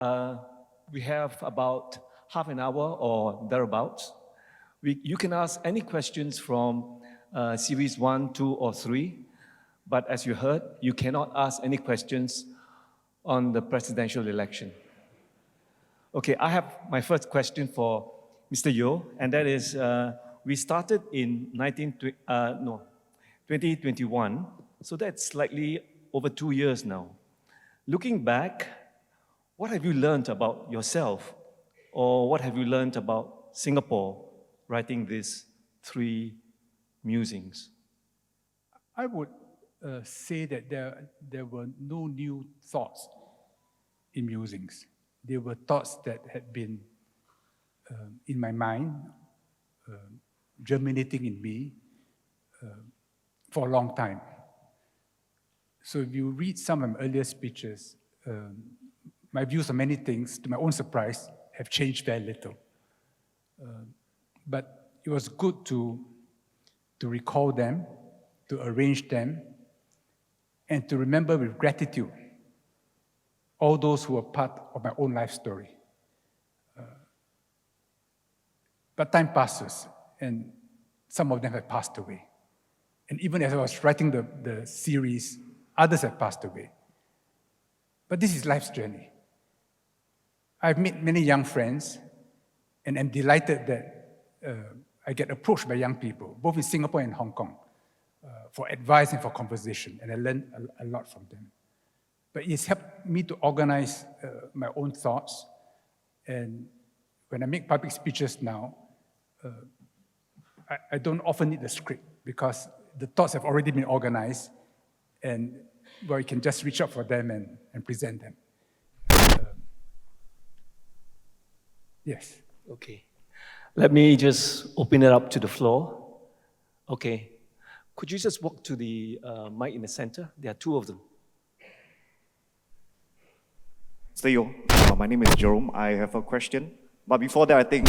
Uh, we have about half an hour or thereabouts. You can ask any questions from series 1, 2, or 3, but as you heard, you cannot ask any questions on the presidential election. Okay, I have my first question for Mr. Yeo, and that is, we started in 2021, so that's slightly over 2 years now. Looking back, what have you learned about yourself, or what have you learned about Singapore writing these 3 musings? I would say that there were no new thoughts in musings. There were thoughts that had been in my mind, germinating in me for a long time. So if you read some of my earlier speeches, my views on many things, to my own surprise, have changed very little. But it was good to recall them, to arrange them, and to remember with gratitude all those who were part of my own life story. But time passes, and some of them have passed away. And even as I was writing the series, others have passed away. But this is life's journey. I've met many young friends, and I'm delighted that I get approached by young people, both in Singapore and Hong Kong, for advice and for conversation, and I learned a lot from them. But it's helped me to organize my own thoughts, and when I make public speeches now, I don't often need the script, because the thoughts have already been organized, and well, you can just reach out for them and present them. Yes. Okay. Let me just open it up to the floor. Okay. Could you just walk to the mic in the center? There are 2 of them. Mr. Yeo, my name is Jerome. I have a question. But before that, I think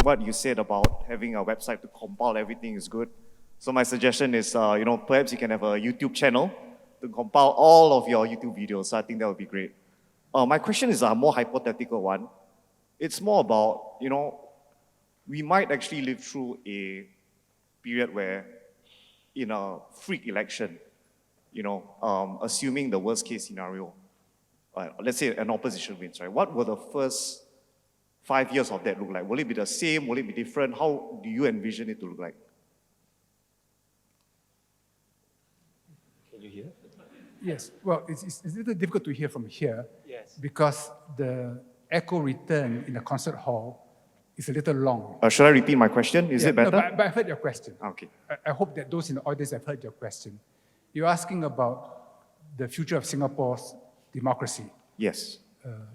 what you said about having a website to compile everything is good. So my suggestion is, perhaps you can have a YouTube channel to compile all of your YouTube videos. So I think that would be great. My question is a more hypothetical one. It's more about, we might actually live through a period where, in a freak election, assuming the worst case scenario, let's say an opposition wins, right? What will the first 5 years of that look like? Will it be the same? Will it be different? How do you envision it to look like? Can you hear? Yes. Well, it's a little difficult to hear from here. Yes. Because the echo return in the concert hall is a little long. Should I repeat my question? Is it better? No, but I heard your question. Okay. I hope that those in the audience have heard your question. You're asking about the future of Singapore's democracy. Yes.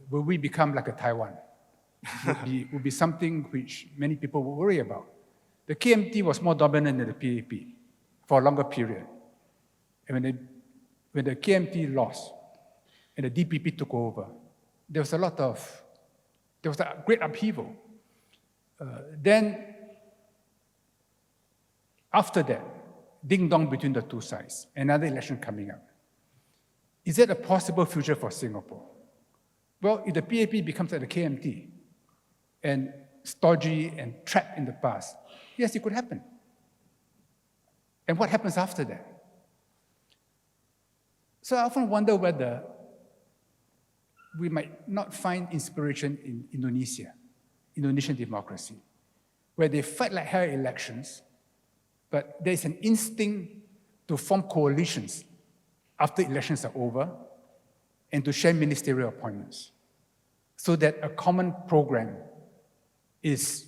Will we become like a Taiwan? Would be something which many people will worry about. The KMT was more dominant than the PAP for a longer period. And when the KMT lost and the DPP took over, there was a great upheaval. Then, after that, ding-dong between the 2 sides, another election coming up. Is that a possible future for Singapore? Well, if the PAP becomes like the KMT and stodgy and trapped in the past, yes, it could happen. And what happens after that? So I often wonder whether we might not find inspiration in Indonesian democracy, where they fight like hell elections, but there's an instinct to form coalitions after elections are over and to share ministerial appointments so that a common program is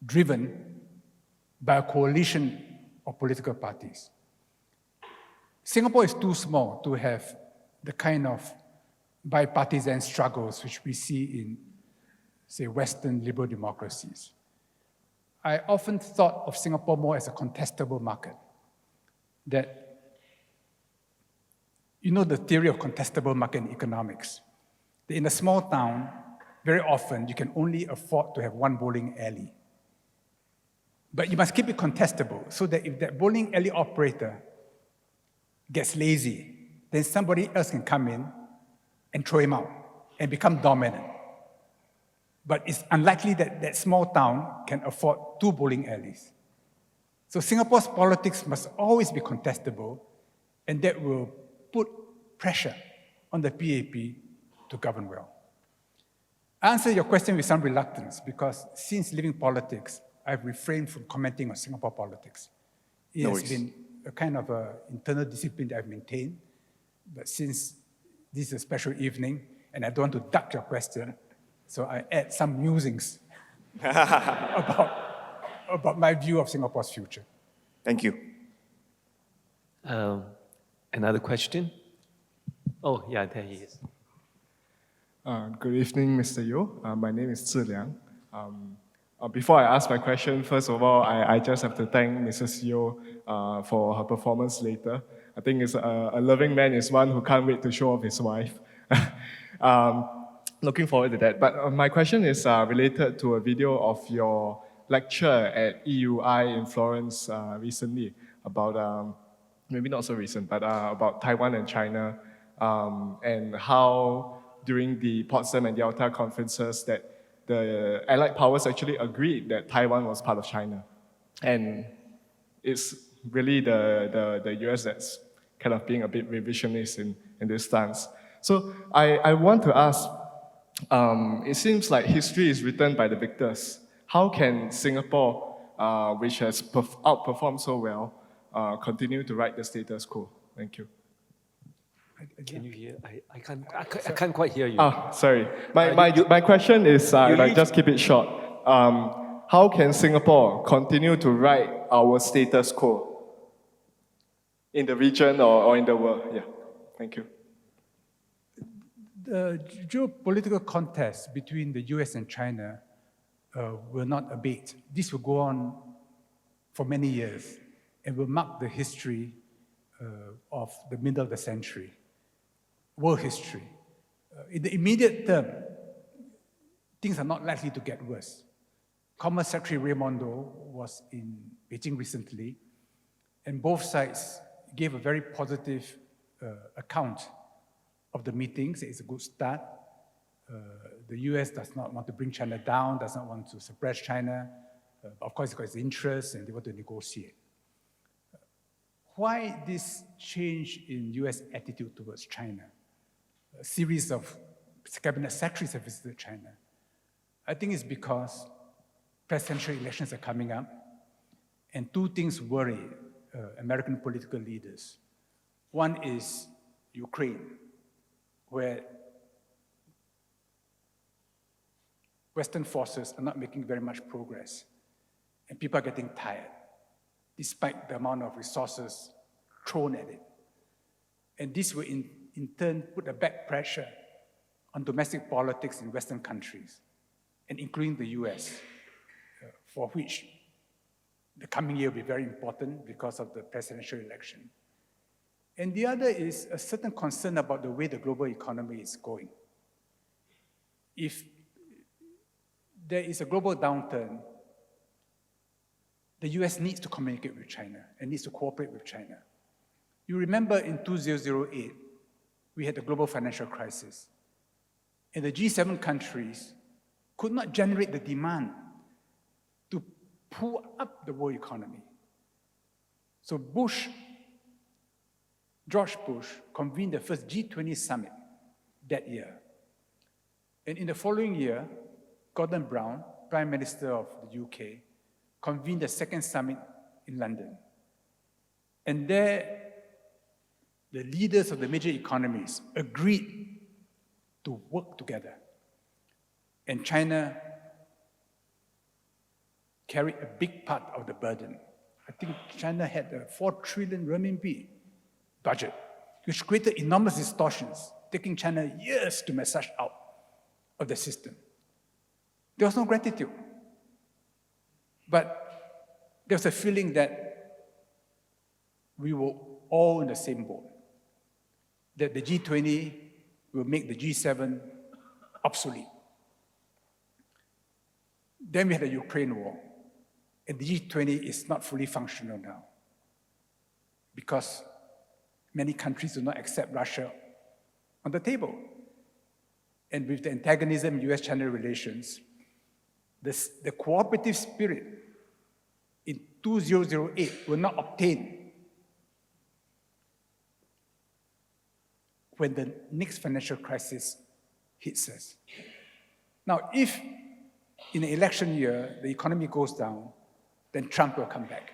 driven by a coalition of political parties. Singapore is too small to have the kind of bipartisan struggles which we see in, say, Western liberal democracies. I often thought of Singapore more as a contestable market, that, the theory of contestable market in economics. That in a small town, very often you can only afford to have one bowling alley. But you must keep it contestable so that if that bowling alley operator gets lazy, then somebody else can come in and throw him out and become dominant. But it's unlikely that that small town can afford 2 bowling alleys. So Singapore's politics must always be contestable, and that will put pressure on the PAP to govern well. I answer your question with some reluctance because since leaving politics, I've refrained from commenting on Singapore politics. It has been a kind of internal discipline that I've maintained, but since this is a special evening, and I don't want to duck your question, so I add some musings about my view of Singapore's future. Thank you. Another question? Oh, yeah, there he is. Good evening, Mr. Yeo. My name is Zhi Liang. Before I ask my question, first of all, I just have to thank Mrs. Yeo for her performance later. I think it's a loving man is one who can't wait to show off his wife. Looking forward to that. But my question is related to a video of your lecture at EUI in Florence recently about, maybe not so recent, but about Taiwan and China and how during the Potsdam and Yalta conferences that the Allied powers actually agreed that Taiwan was part of China. And it's really the US that's kind of being a bit revisionist in this stance. So I want to ask, it seems like history is written by the victors. How can Singapore, which has outperformed so well, continue to write the status quo? Thank you. Can you hear? I can't quite hear you. Sorry. My question is, just keep it short. How can Singapore continue to write our status quo in the region or in the world? Yeah, thank you. The geopolitical contest between the US and China will not abate. This will go on for many years and will mark the history of the middle of the century, world history. In the immediate term, things are not likely to get worse. Commerce Secretary Raimondo was in Beijing recently, and both sides gave a very positive account of the meetings. It's a good start. The US does not want to bring China down, does not want to suppress China. Of course, it's got its interests, and they want to negotiate. Why this change in US attitude towards China? A series of cabinet secretaries have visited China. I think it's because presidential elections are coming up, and two things worry American political leaders. One is Ukraine, where Western forces are not making very much progress, and people are getting tired, despite the amount of resources thrown at it. And this will in turn put a back pressure on domestic politics in Western countries, and including the US, for which the coming year will be very important because of the presidential election. And the other is a certain concern about the way the global economy is going. If there is a global downturn, the US needs to communicate with China and needs to cooperate with China. You remember in 2008, we had the global financial crisis, and the G7 countries could not generate the demand to pull up the world economy. So George Bush convened the first G20 summit that year. And in the following year, Gordon Brown, Prime Minister of the UK, convened the second summit in London. And there, the leaders of the major economies agreed to work together. And China carried a big part of the burden. I think China had a 4 trillion renminbi budget, which created enormous distortions, taking China years to massage out of the system. There was no gratitude. But there was a feeling that we were all in the same boat, that the G20 will make the G7 obsolete. Then we had the Ukraine war, and the G20 is not fully functional now because many countries do not accept Russia on the table. and with the antagonism in US-China relations, the cooperative spirit in 2008 will not obtain when the next financial crisis hits us. Now, if in an election year the economy goes down, then Trump will come back.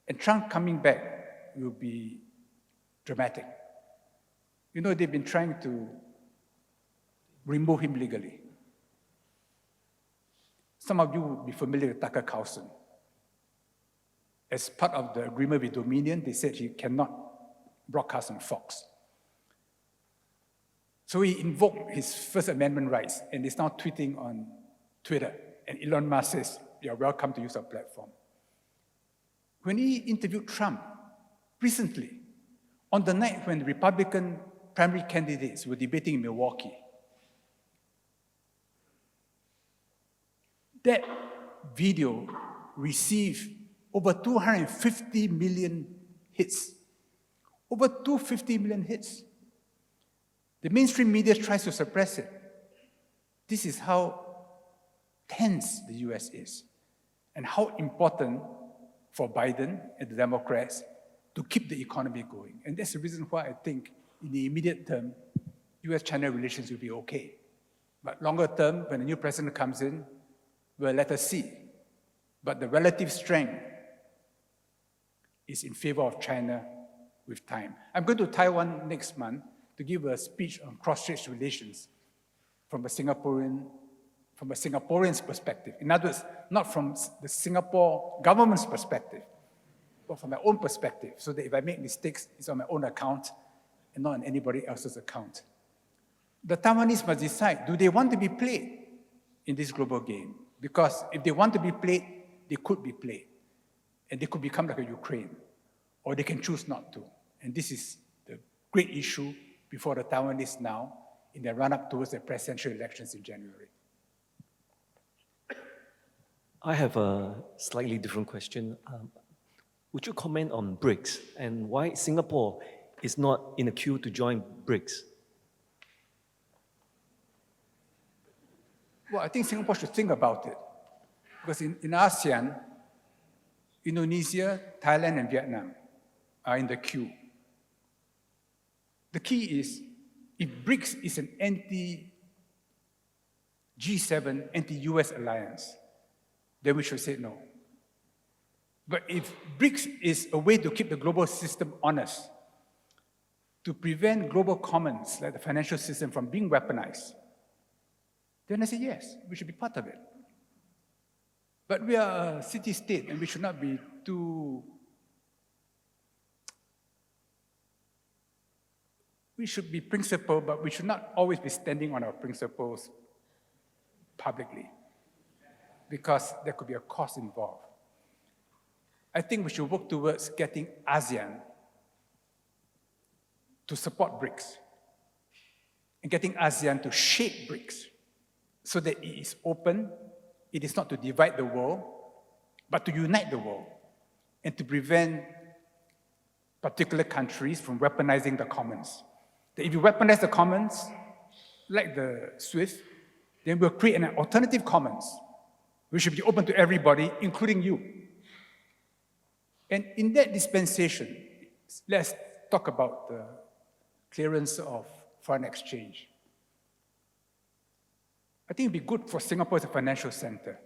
And Trump coming back will be dramatic. You know, they've been trying to remove him legally. Some of you will be familiar with Tucker Carlson. As part of the agreement with Dominion, they said he cannot broadcast on Fox. So he invoked his First Amendment rights and is now tweeting on Twitter. And Elon Musk says, "You're welcome to use our platform." When he interviewed Trump recently, on the night when the Republican primary candidates were debating in Milwaukee, that video received over 250 million hits. Over 250 million hits. The mainstream media tries to suppress it. This is how tense the US is, and how important for Biden and the Democrats to keep the economy going. And that's the reason why I think in the immediate term, US-China relations will be okay. But longer term, when a new president comes in, well, let us see. But the relative strength is in favor of China with time. I'm going to Taiwan next month to give a speech on cross-strait relations from a Singaporean's perspective. In other words, not from the Singapore government's perspective, but from my own perspective, so that if I make mistakes, it's on my own account and not on anybody else's account. The Taiwanese must decide, do they want to be played in this global game? Because if they want to be played, they could be played. And they could become like a Ukraine, or they can choose not to. And this is the great issue before the Taiwanese now in their run-up towards the presidential elections in January. I have a slightly different question. Would you comment on BRICS and why Singapore is not in a queue to join BRICS? Well, I think Singapore should think about it. Because in ASEAN, Indonesia, Thailand, and Vietnam are in the queue. The key is, if BRICS is an anti-G7, anti-US alliance, then we should say no. But if BRICS is a way to keep the global system honest, to prevent global commons like the financial system from being weaponized, then I say yes, we should be part of it. But we are a city-state and we should not be too... We should be principled, but we should not always be standing on our principles publicly, because there could be a cost involved. I think we should work towards getting ASEAN to support BRICS and getting ASEAN to shape BRICS so that it is open, it is not to divide the world, but to unite the world and to prevent particular countries from weaponizing the commons. That if you weaponize the commons, like the SWIFT, then we'll create an alternative commons, which should be open to everybody, including you. And in that dispensation, let's talk about the clearance of foreign exchange. I think it'd be good for Singapore as a financial center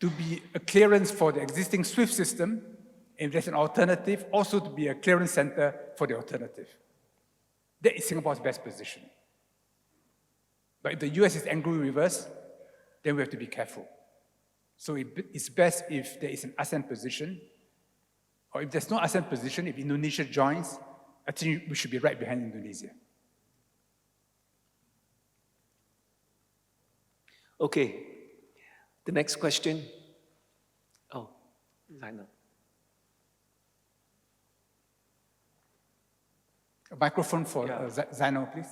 to be a clearance for the existing SWIFT system, and if there's an alternative, also to be a clearance center for the alternative. That is Singapore's best position. But if the US is angry with us, then we have to be careful. So it's best if there is an ASEAN position, or if there's no ASEAN position, if Indonesia joins, I think we should be right behind Indonesia. Okay, the next question. Oh, Zainab. A microphone for Zainab, please.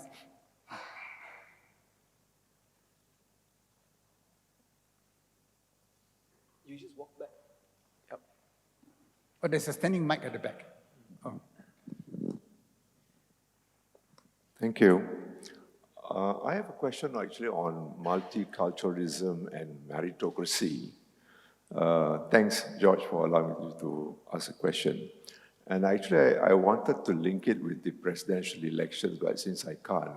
You just walk back. Yep. Oh, there's a standing mic at the back. Oh. Thank you. I have a question actually on multiculturalism and meritocracy. Thanks, George, for allowing me to ask a question. And actually, I wanted to link it with the presidential elections, but since I can't,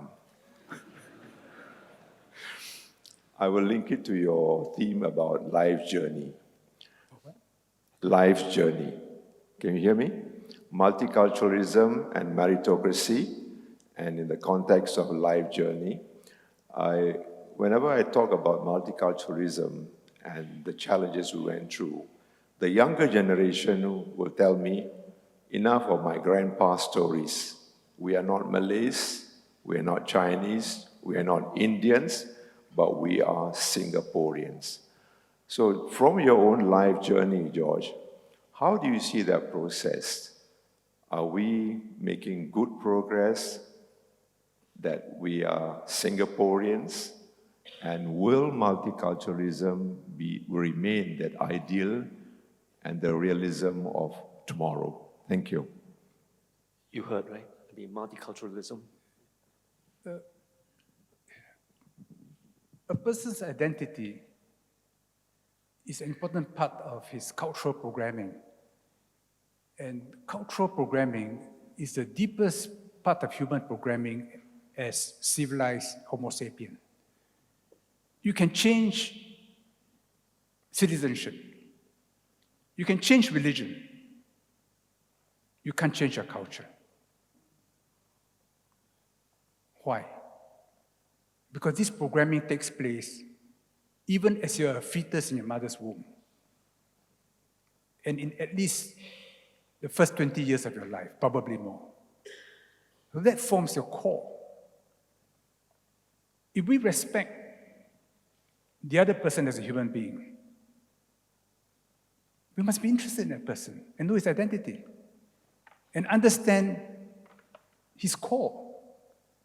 I will link it to your theme about life journey. Life journey. Can you hear me? Multiculturalism and meritocracy, and in the context of life journey, whenever I talk about multiculturalism and the challenges we went through, the younger generation will tell me, enough of my grandpa's stories. We are not Malays, we are not Chinese, we are not Indians, but we are Singaporeans. So from your own life journey, George, how do you see that process? Are we making good progress that we are Singaporeans? And will multiculturalism remain that ideal and the realism of tomorrow? Thank you. You heard, right? The multiculturalism. A person's identity is an important part of his cultural programming. And cultural programming is the deepest part of human programming as civilized Homo sapien. You can change citizenship. You can change religion. You can't change your culture. Why? Because this programming takes place even as you're a fetus in your mother's womb. And in at least the first 20 years of your life, probably more. So that forms your core. If we respect the other person as a human being, we must be interested in that person and know his identity and understand his core.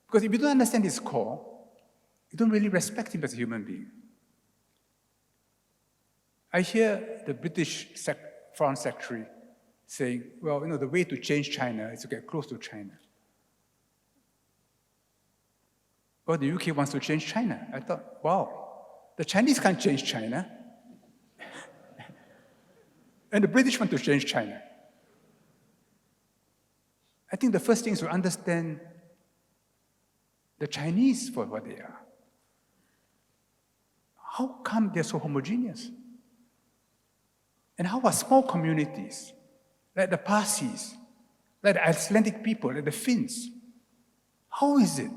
Because if you don't understand his core, you don't really respect him as a human being. I hear the British Foreign Secretary saying, well, the way to change China is to get close to China. Well, the UK wants to change China. I thought, wow, the Chinese can't change China. And the British want to change China. I think the first thing is to understand the Chinese for what they are. How come they're so homogeneous? And how are small communities, like the Parsis, like the Icelandic people, like the Finns, how is it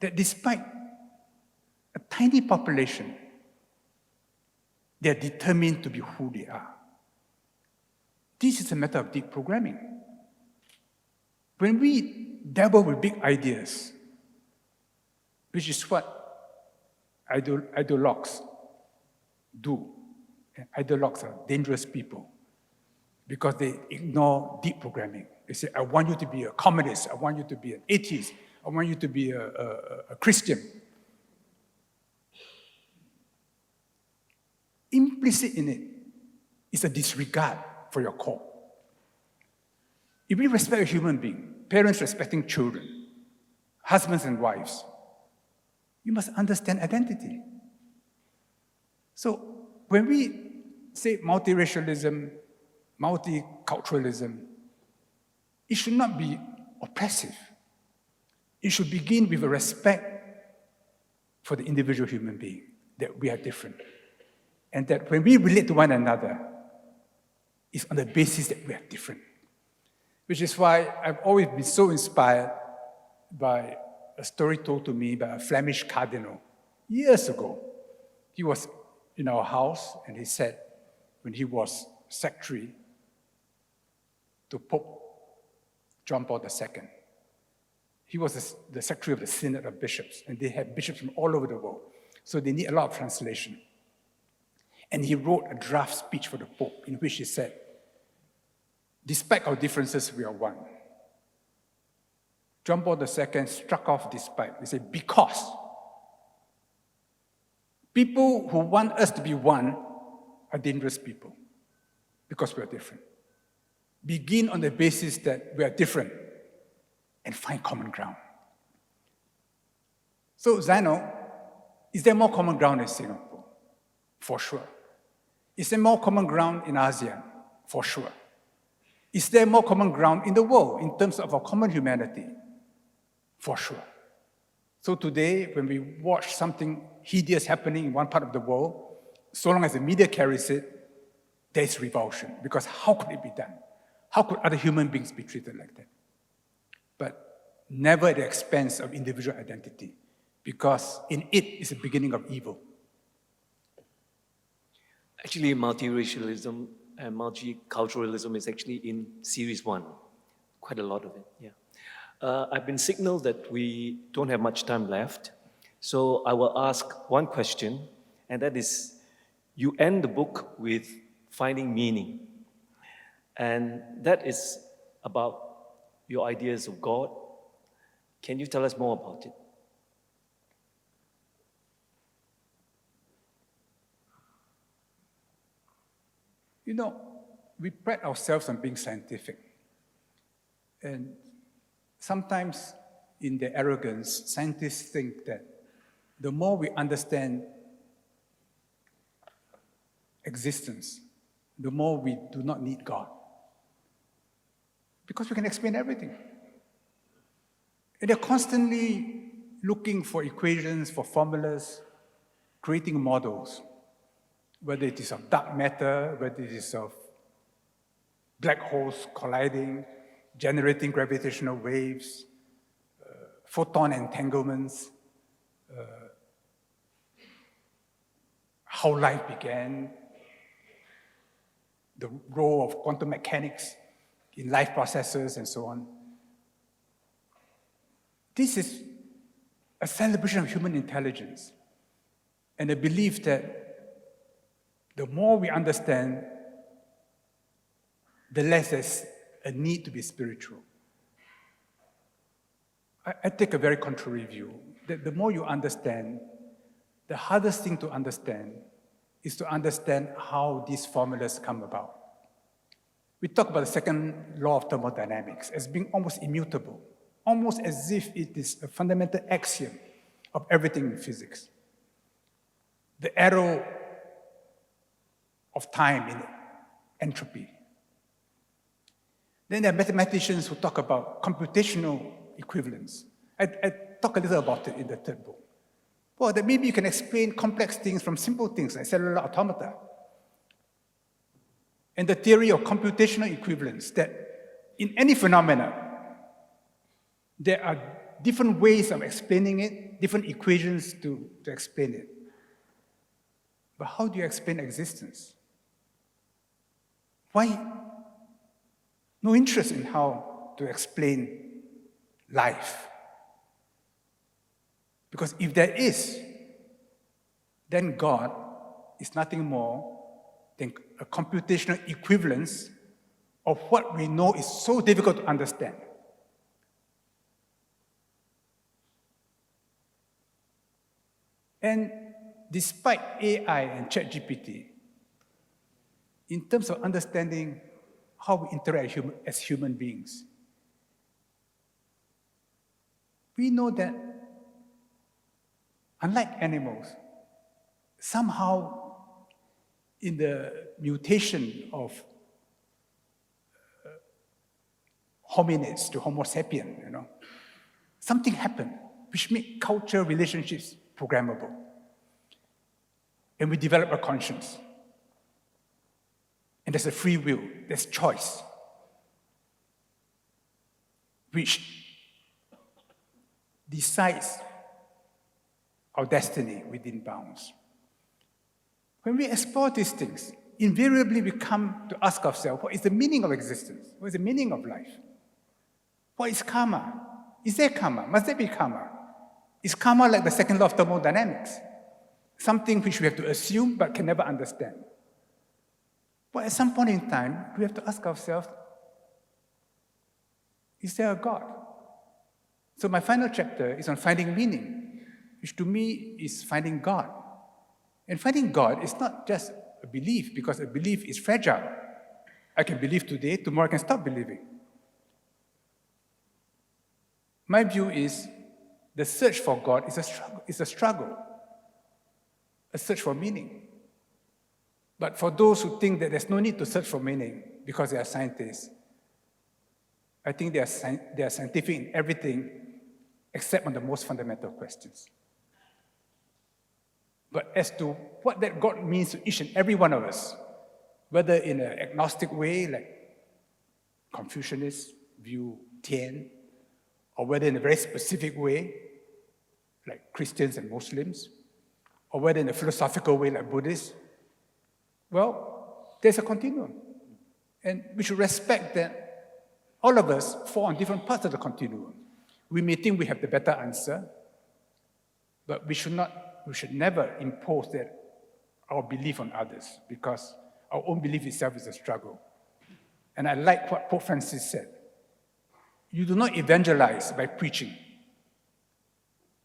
that despite a tiny population, they're determined to be who they are? This is a matter of deep programming. When we dabble with big ideas, which is what ideologues do, and ideologues are dangerous people because they ignore deep programming. They say, I want you to be a communist, I want you to be an atheist, I want you to be a Christian. Implicit in it is a disregard for your core. If we respect a human being, parents respecting children, husbands and wives, you must understand identity. So when we say multiracialism, multiculturalism, it should not be oppressive. It should begin with a respect for the individual human being, that we are different. And that when we relate to one another, it's on the basis that we are different. Which is why I've always been so inspired by a story told to me by a Flemish cardinal years ago. He was in our house, and he said, when he was secretary to Pope John Paul II, he was the secretary of the Synod of Bishops, and they had bishops from all over the world, so they need a lot of translation. And he wrote a draft speech for the Pope in which he said, despite our differences, we are one. John Paul II struck off despite. He said, because people who want us to be one are dangerous people because we are different. Begin on the basis that we are different and find common ground. So, Zeno, is there more common ground in Singapore? For sure. Is there more common ground in ASEAN? For sure. Is there more common ground in the world in terms of our common humanity? For sure. So today, when we watch something hideous happening in one part of the world, so long as the media carries it, there's revulsion. Because how could it be done? How could other human beings be treated like that? But never at the expense of individual identity, because in it is the beginning of evil. Actually, multiracialism and multiculturalism is actually in series 1, quite a lot of it, yeah. I've been signaled that we don't have much time left, so I will ask one question, and that is, you end the book with finding meaning, and that is about your ideas of God. Can you tell us more about it? You know, we pride ourselves on being scientific. And sometimes, in their arrogance, scientists think that the more we understand existence, the more we do not need God. Because we can explain everything. And they're constantly looking for equations, for formulas, creating models, whether it is of dark matter, whether it is of black holes colliding, generating gravitational waves, photon entanglements, how life began, the role of quantum mechanics in life processes, and so on. This is a celebration of human intelligence and a belief that the more we understand, the less there's a need to be spiritual. I take a very contrary view, that the more you understand, the hardest thing to understand is to understand how these formulas come about. We talk about the second law of thermodynamics as being almost immutable, almost as if it is a fundamental axiom of everything in physics. The arrow of time in entropy. Then there are mathematicians who talk about computational equivalence. I talk a little about it in the third book. Well, that maybe you can explain complex things from simple things like cellular automata. And the theory of computational equivalence, that in any phenomena, there are different ways of explaining it, different equations to explain it. But how do you explain existence? Why no interest in how to explain life? Because if there is, then God is nothing more than a computational equivalence of what we know is so difficult to understand. And despite AI and ChatGPT, in terms of understanding how we interact as human beings, we know that unlike animals, somehow in the mutation of hominids to Homo sapien, something happened which made culture relationships programmable. And we develop a conscience. And there's a free will, there's choice, which decides our destiny within bounds. When we explore these things, invariably we come to ask ourselves, what is the meaning of existence? What is the meaning of life? What is karma? Is there karma? Must there be karma? Is karma like the second law of thermodynamics? Something which we have to assume but can never understand. But at some point in time, we have to ask ourselves, is there a God? So my final chapter is on finding meaning, which to me is finding God. And finding God is not just a belief, because a belief is fragile. I can believe today, tomorrow I can stop believing. My view is The search for God is a struggle, a search for meaning. But for those who think that there's no need to search for meaning because they are scientists, I think they are scientific in everything except on the most fundamental questions. But as to what that God means to each and every one of us, whether in an agnostic way, like Confucianists view Tian, or whether in a very specific way, like Christians and Muslims, or whether in a philosophical way, like Buddhists, well, there's a continuum. And we should respect that all of us fall on different parts of the continuum. We may think we have the better answer, but we should never impose our belief on others, because our own belief itself is a struggle. And I like what Pope Francis said. You do not evangelize by preaching.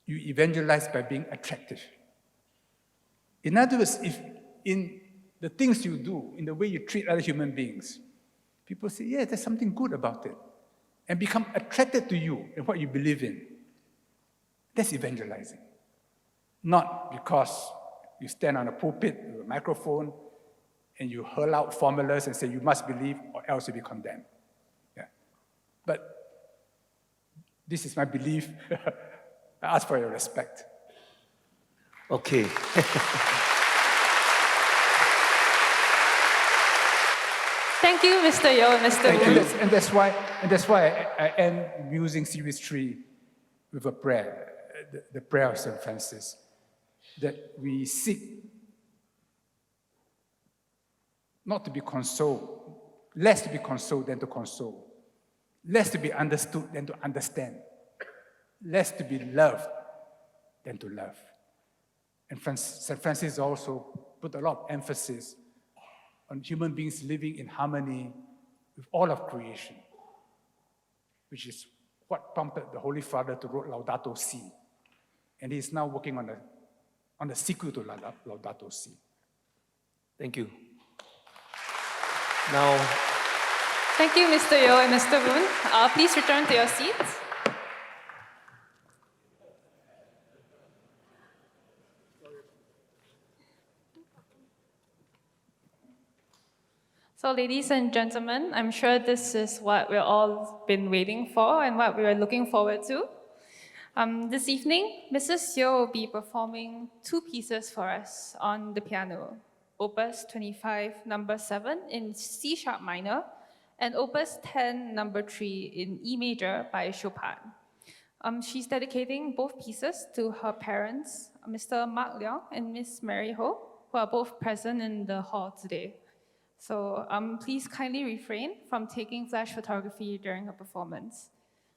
You evangelize by being attractive. In other words, if in the things you do, in the way you treat other human beings, people say, yeah, there's something good about it, and become attracted to you and what you believe in, that's evangelizing. Not because you stand on a pulpit with a microphone and you hurl out formulas and say you must believe or else you'll be condemned. Yeah. But this is my belief. I ask for your respect. Okay. Thank you, Mr. Yeo and Mr. Wu. And that's why I end Musings Series 3 with a prayer, the prayer of St. Francis, that we seek not to be consoled, less to be consoled than to console, less to be understood than to understand, less to be loved than to love. And St. Francis also put a lot of emphasis on human beings living in harmony with all of creation, which is what prompted the Holy Father to write Laudato Si. And he is now working on the sequel to Laudato Si. Thank you. Now, Thank you, Mr. Yeo and Mr. Woon. Please return to your seats. So, ladies and gentlemen, I'm sure this is what we've all been waiting for and what we are looking forward to. This evening, Mrs. Yeo will be performing two pieces for us on the piano, Opus 25, number 7 in C sharp minor, and Opus 10, number 3 in E major by Chopin. She's dedicating both pieces to her parents, Mr. Mark Leong and Miss Mary Ho, who are both present in the hall today. So please kindly refrain from taking flash photography during her performance.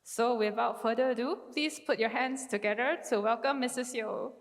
So without further ado, please put your hands together to welcome Mrs. Yeo.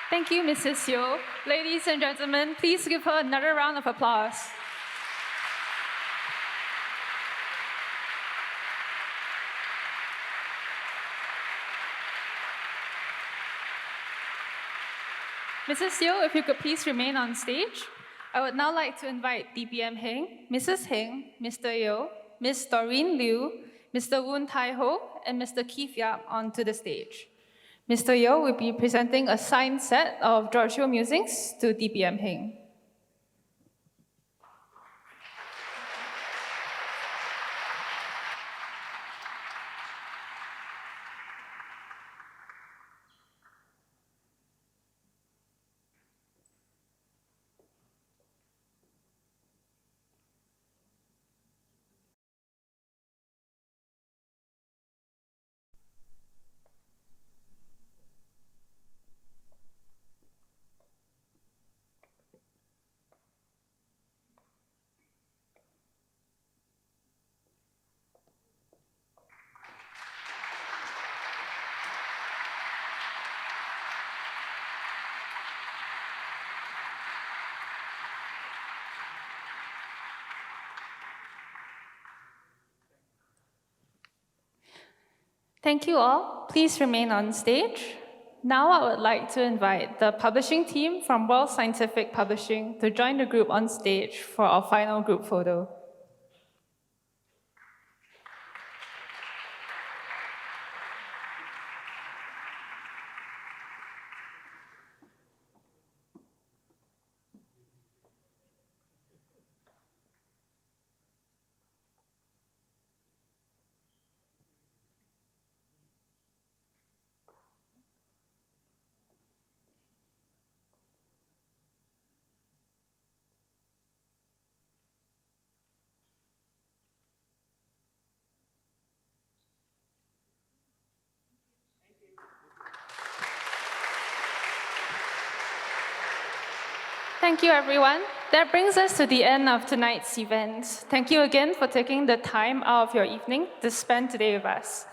Thank you, Mrs. Yeo. Ladies and gentlemen, please give her another round of applause. Mrs. Yeo, if you could please remain on stage. I would now like to invite DPM Heng, Mrs. Heng, Mr. Yeo, Ms. Doreen Liu, Mr. Woon Tai Ho, and Mr. Keith Yap onto the stage. Mr. Yeo will be presenting a signed set of George Yeo Musings to DPM Heng. Thank you all. Please remain on stage. Now I would like to invite the publishing team from World Scientific Publishing to join the group on stage for our final group photo. Thank you, everyone. That brings us to the end of tonight's event. Thank you again for taking the time out of your evening to spend today with us.